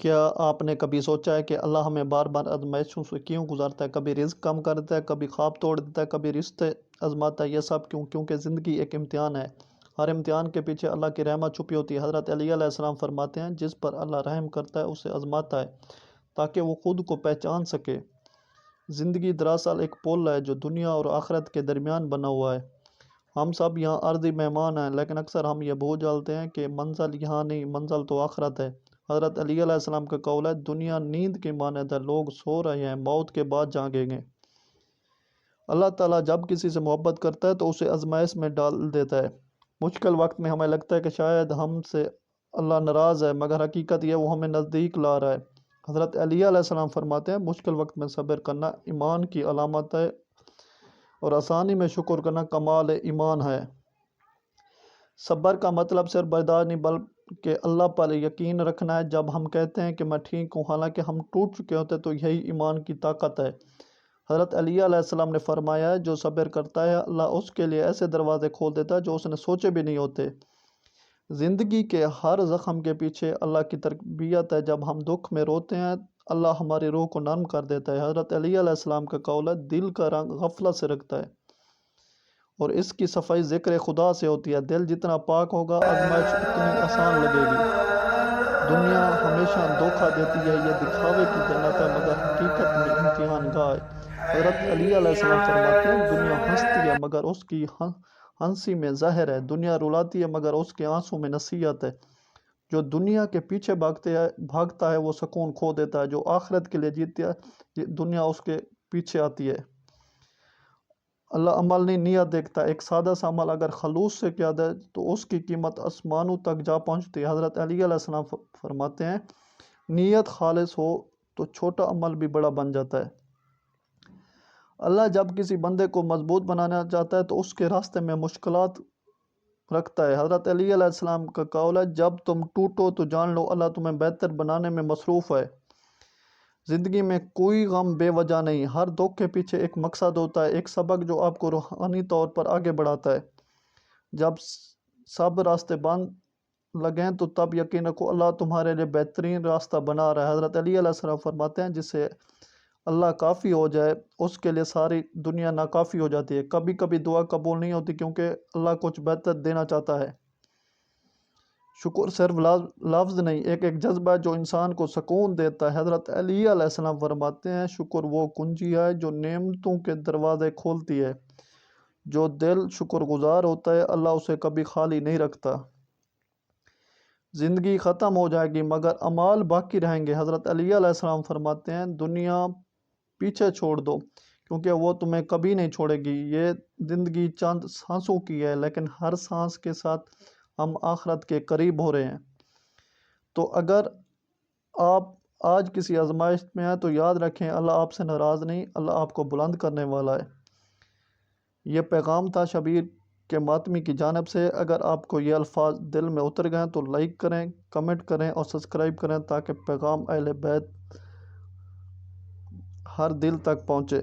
کیا آپ نے کبھی سوچا ہے کہ اللہ ہمیں بار بار آزمائشوں سے کیوں گزارتا ہے؟ کبھی رزق کم کر دیتا ہے، کبھی خواب توڑ دیتا ہے، کبھی رشتے آزماتا ہے۔ یہ سب کیوں؟ کیونکہ زندگی ایک امتحان ہے۔ ہر امتحان کے پیچھے اللہ کی رحمت چھپی ہوتی ہے۔ حضرت علی علیہ السلام فرماتے ہیں، جس پر اللہ رحم کرتا ہے اسے آزماتا ہے تاکہ وہ خود کو پہچان سکے۔ زندگی دراصل ایک پل ہے جو دنیا اور آخرت کے درمیان بنا ہوا ہے۔ ہم سب یہاں عارضی مہمان ہیں، لیکن اکثر ہم یہ بھول جاتے ہیں کہ منزل یہاں نہیں، منزل تو آخرت ہے۔ حضرت علی علیہ السلام کا قول ہے، دنیا نیند کی مانند ہے، لوگ سو رہے ہیں، موت کے بعد جاگیں گے۔ اللہ تعالیٰ جب کسی سے محبت کرتا ہے تو اسے آزمائش میں ڈال دیتا ہے۔ مشکل وقت میں ہمیں لگتا ہے کہ شاید ہم سے اللہ ناراض ہے، مگر حقیقت یہ وہ ہمیں نزدیک لا رہا ہے۔ حضرت علی علیہ السلام فرماتے ہیں، مشکل وقت میں صبر کرنا ایمان کی علامت ہے اور آسانی میں شکر کرنا کمال ایمان ہے۔ صبر کا مطلب صرف برداشت نہیں بلکہ اللہ پر یقین رکھنا ہے۔ جب ہم کہتے ہیں کہ میں ٹھیک ہوں حالانکہ ہم ٹوٹ چکے ہوتے تو یہی ایمان کی طاقت ہے۔ حضرت علی علیہ السلام نے فرمایا ہے، جو صبر کرتا ہے اللہ اس کے لیے ایسے دروازے کھول دیتا ہے جو اس نے سوچے بھی نہیں ہوتے۔ زندگی کے ہر زخم کے پیچھے اللہ کی تربیت ہے۔ جب ہم دکھ میں روتے ہیں اللہ ہماری روح کو نرم کر دیتا ہے۔ حضرت علی علیہ السلام کا قول ہے، دل کا رنگ غفلت سے رکھتا ہے اور اس کی صفائی ذکر خدا سے ہوتی ہے۔ دل جتنا پاک ہوگا آزمائش اتنی آسان لگے گی۔ دنیا ہمیشہ دھوکہ دیتی ہے، یہ دکھاوے کی جنت ہے مگر حقیقت میں امتحان گاہ ہے۔ حضرت علی علیہ السلام فرماتے ہیں، دنیا ہنستی ہے مگر اس کی ہنسی میں زہر ہے، دنیا رلاتی ہے مگر اس کے آنسوں میں نصیحت ہے۔ جو دنیا کے پیچھے بھاگتا ہے وہ سکون کھو دیتا ہے، جو آخرت کے لیے جیتا ہے دنیا اس کے پیچھے آتی ہے۔ اللہ عمل نہیں نیت دیکھتا، ایک سادہ سا عمل اگر خلوص سے کیا جائے تو اس کی قیمت آسمانوں تک جا پہنچتی ہے۔ حضرت علی علیہ السلام فرماتے ہیں، نیت خالص ہو تو چھوٹا عمل بھی بڑا بن جاتا ہے۔ اللہ جب کسی بندے کو مضبوط بنانا چاہتا ہے تو اس کے راستے میں مشکلات رکھتا ہے۔ حضرت علی علیہ السلام کا قول ہے، جب تم ٹوٹو تو جان لو اللہ تمہیں بہتر بنانے میں مصروف ہے۔ زندگی میں کوئی غم بے وجہ نہیں، ہر دکھ کے پیچھے ایک مقصد ہوتا ہے، ایک سبق جو آپ کو روحانی طور پر آگے بڑھاتا ہے۔ جب سب راستے بند لگیں تو تب یقین رکھو اللہ تمہارے لیے بہترین راستہ بنا رہا ہے۔ حضرت علی علیہ السلام فرماتے ہیں، جسے اللہ کافی ہو جائے اس کے لیے ساری دنیا ناکافی ہو جاتی ہے۔ کبھی کبھی دعا قبول نہیں ہوتی کیونکہ اللہ کچھ بہتر دینا چاہتا ہے۔ شکر صرف لفظ نہیں، ایک جذبہ جو انسان کو سکون دیتا ہے۔ حضرت علی علیہ السلام فرماتے ہیں، شکر وہ کنجی ہے جو نعمتوں کے دروازے کھولتی ہے۔ جو دل شکر گزار ہوتا ہے اللہ اسے کبھی خالی نہیں رکھتا۔ زندگی ختم ہو جائے گی مگر اعمال باقی رہیں گے۔ حضرت علی علیہ السلام فرماتے ہیں، دنیا پیچھے چھوڑ دو کیونکہ وہ تمہیں کبھی نہیں چھوڑے گی۔ یہ زندگی چند سانسوں کی ہے لیکن ہر سانس کے ساتھ ہم آخرت کے قریب ہو رہے ہیں۔ تو اگر آپ آج کسی آزمائش میں ہیں تو یاد رکھیں اللہ آپ سے ناراض نہیں، اللہ آپ کو بلند کرنے والا ہے۔ یہ پیغام تھا شبیر کے ماتمی کی جانب سے۔ اگر آپ کو یہ الفاظ دل میں اتر گئے تو لائک کریں، کمنٹ کریں اور سبسکرائب کریں تاکہ پیغام اہل بیت ہر دل تک پہنچے۔